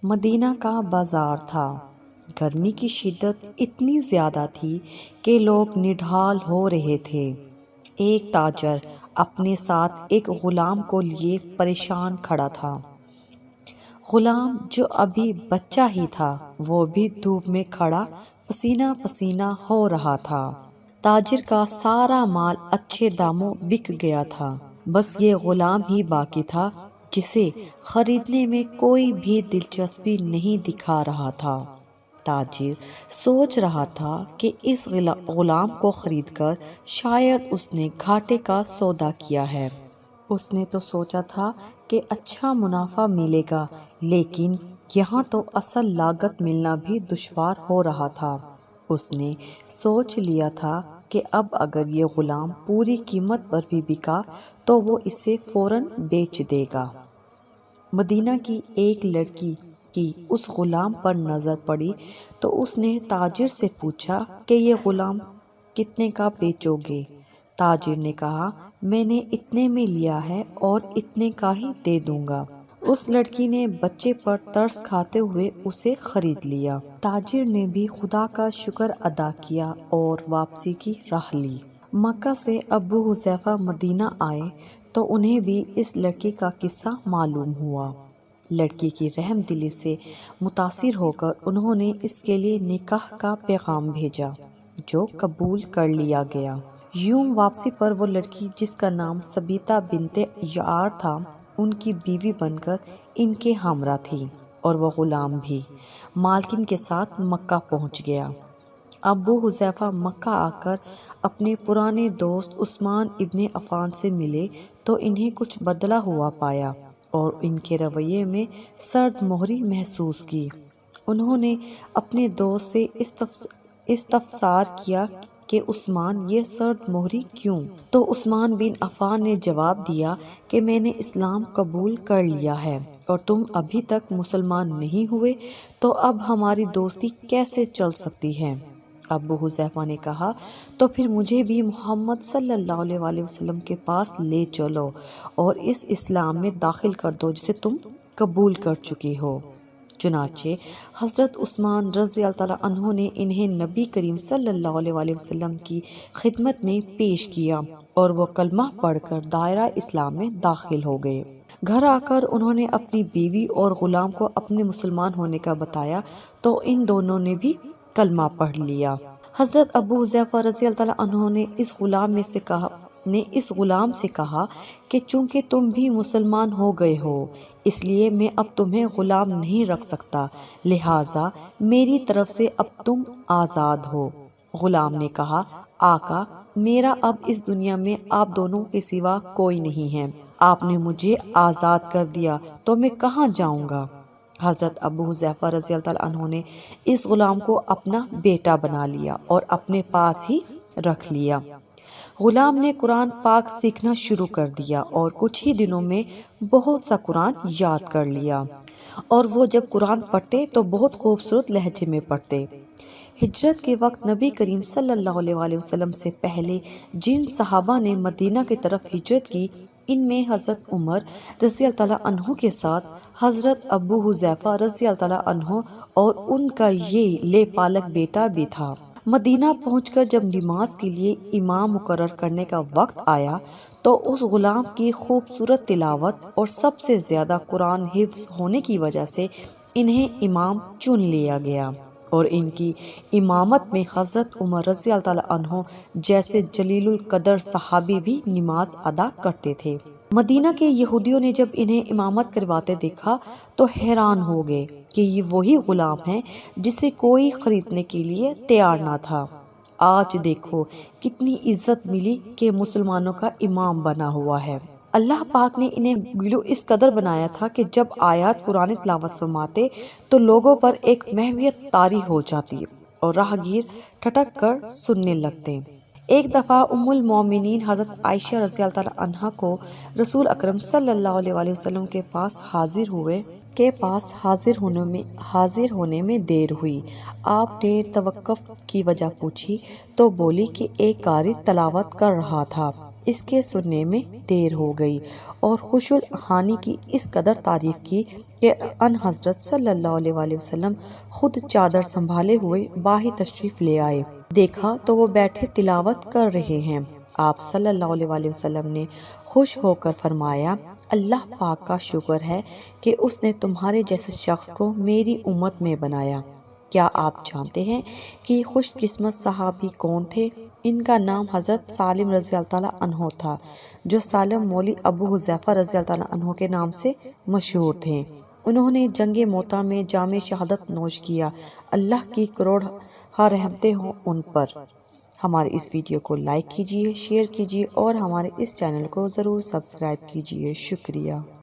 مدینہ کا بازار تھا۔ گرمی کی شدت اتنی زیادہ تھی کہ لوگ نڈھال ہو رہے تھے۔ ایک تاجر اپنے ساتھ ایک غلام کو لیے پریشان کھڑا تھا۔ غلام جو ابھی بچہ ہی تھا وہ بھی دھوپ میں کھڑا پسینہ پسینہ ہو رہا تھا۔ تاجر کا سارا مال اچھے داموں بک گیا تھا، بس یہ غلام ہی باقی تھا جسے خریدنے میں کوئی بھی دلچسپی نہیں دکھا رہا تھا۔ تاجر سوچ رہا تھا کہ اس غلام کو خرید کر شاید اس نے گھاٹے کا سودا کیا ہے۔ اس نے تو سوچا تھا کہ اچھا منافع ملے گا، لیکن یہاں تو اصل لاگت ملنا بھی دشوار ہو رہا تھا۔ اس نے سوچ لیا تھا کہ اب اگر یہ غلام پوری قیمت پر بھی بکا تو وہ اسے فوراً بیچ دے گا۔ مدینہ کی ایک لڑکی کی اس غلام پر نظر پڑی تو اس نے تاجر سے پوچھا کہ یہ غلام کتنے کا بیچو گے؟ تاجر نے کہا، میں نے اتنے میں لیا ہے اور اتنے کا ہی دے دوں گا۔ اس لڑکی نے بچے پر ترس کھاتے ہوئے اسے خرید لیا۔ تاجر نے بھی خدا کا شکر ادا کیا اور واپسی کی راہ لی۔ مکہ سے ابو حذیفہ مدینہ آئے تو انہیں بھی اس لڑکی کا قصہ معلوم ہوا۔ لڑکی کی رحم دلی سے متاثر ہو کر انہوں نے اس کے لیے نکاح کا پیغام بھیجا، جو قبول کر لیا گیا۔ یوں واپسی پر وہ لڑکی جس کا نام ثبیتہ بنت یعار تھا، ان کی بیوی بن کر ان کے ہمراہ تھی، اور وہ غلام بھی مالکن کے ساتھ مکہ پہنچ گیا۔ ابو حذیفہ مکہ آ کر اپنے پرانے دوست عثمان ابن عفان سے ملے تو انہیں کچھ بدلہ ہوا پایا اور ان کے رویے میں سرد مہری محسوس کی۔ انہوں نے اپنے دوست سے استفسار کیا کہ عثمان یہ سرد مہری کیوں؟ تو عثمان بن عفان نے جواب دیا کہ میں نے اسلام قبول کر لیا ہے اور تم ابھی تک مسلمان نہیں ہوئے، تو اب ہماری دوستی کیسے چل سکتی ہے؟ ابو حذیفہ نے کہا، تو پھر مجھے بھی محمد صلی اللہ علیہ وسلم کے پاس لے چلو اور اس اسلام میں داخل کر دو جسے تم قبول کر چکی ہو۔ چنانچہ حضرت عثمان رضی اللہ تعالیٰ عنہ نے انہیں نبی کریم صلی اللہ علیہ وسلم کی خدمت میں پیش کیا اور وہ کلمہ پڑھ کر دائرہ اسلام میں داخل ہو گئے۔ گھر آ کر انہوں نے اپنی بیوی اور غلام کو اپنے مسلمان ہونے کا بتایا تو ان دونوں نے بھی کلمہ پڑھ لیا۔ حضرت ابو حذیفہ رضی اللہ تعالیٰ عنہ نے اس غلام سے کہا کہ چونکہ تم بھی مسلمان ہو گئے ہو، اس لیے میں اب تمہیں غلام نہیں رکھ سکتا، لہٰذا میری طرف سے اب تم آزاد ہو۔ غلام نے کہا، آقا میرا اب اس دنیا میں آپ دونوں کے سوا کوئی نہیں ہے، آپ نے مجھے آزاد کر دیا تو میں کہاں جاؤں گا؟ حضرت ابو حذیفہ رضی اللہ تعالیٰ عنہ نے اس غلام کو اپنا بیٹا بنا لیا اور اپنے پاس ہی رکھ لیا۔ غلام نے قرآن پاک سیکھنا شروع کر دیا اور کچھ ہی دنوں میں بہت سا قرآن یاد کر لیا، اور وہ جب قرآن پڑھتے تو بہت خوبصورت لہجے میں پڑھتے۔ ہجرت کے وقت نبی کریم صلی اللہ علیہ وسلم سے پہلے جن صحابہ نے مدینہ کی طرف ہجرت کی، ان میں حضرت عمر رضی اللہ تعالیٰ عنہ کے ساتھ حضرت ابو حذیفہ رضی اللہ تعالیٰ عنہ اور ان کا یہ لے پالک بیٹا بھی تھا۔ مدینہ پہنچ کر جب نماز کے لیے امام مقرر کرنے کا وقت آیا تو اس غلام کی خوبصورت تلاوت اور سب سے زیادہ قرآن حفظ ہونے کی وجہ سے انہیں امام چن لیا گیا، اور ان کی امامت میں حضرت عمر رضی اللہ تعالیٰ عنہ جیسے جلیل القدر صحابی بھی نماز ادا کرتے تھے۔ مدینہ کے یہودیوں نے جب انہیں امامت کرواتے دیکھا تو حیران ہو گئے کہ یہ وہی غلام ہے جسے کوئی خریدنے کے لیے تیار نہ تھا۔ آج دیکھو کتنی عزت ملی کہ مسلمانوں کا امام بنا ہوا ہے۔ اللہ پاک نے انہیں گلو اس قدر بنایا تھا کہ جب آیات قرآن تلاوت فرماتے تو لوگوں پر ایک محویت طاری ہو جاتی اور راہگیر ٹھٹک کر سننے لگتے۔ ایک دفعہ ام المومنین حضرت عائشہ رضی اللہ تعالیٰ عنہا کو رسول اکرم صلی اللہ علیہ وسلم کے پاس حاضر ہونے میں دیر ہوئی۔ آپ نے توقف کی وجہ پوچھی تو بولی کہ ایک قاری تلاوت کر رہا تھا اس کے سننے میں دیر ہو گئی اور خوش الحانی کی اس قدر تعریف کی کہ ان حضرت صلی اللہ علیہ وآلہ وسلم خود چادر سنبھالے ہوئے باہر تشریف لے آئے۔ دیکھا تو وہ بیٹھے تلاوت کر رہے ہیں۔ آپ صلی اللہ علیہ وآلہ وسلم نے خوش ہو کر فرمایا، اللہ پاک کا شکر ہے کہ اس نے تمہارے جیسے شخص کو میری امت میں بنایا۔ کیا آپ جانتے ہیں کہ یہ خوش قسمت صحابی کون تھے؟ ان کا نام حضرت سالم رضی اللہ تعالیٰ عنہ تھا، جو سالم مولی ابو حذیفہ رضی اللہ تعالیٰ عنہ کے نام سے مشہور تھے۔ انہوں نے جنگ موتا میں جام شہادت نوش کیا۔ اللہ کی کروڑ رحمتیں ہوں ان پر۔ ہمارے اس ویڈیو کو لائک کیجیے، شیئر کیجیے اور ہمارے اس چینل کو ضرور سبسکرائب کیجیے۔ شکریہ۔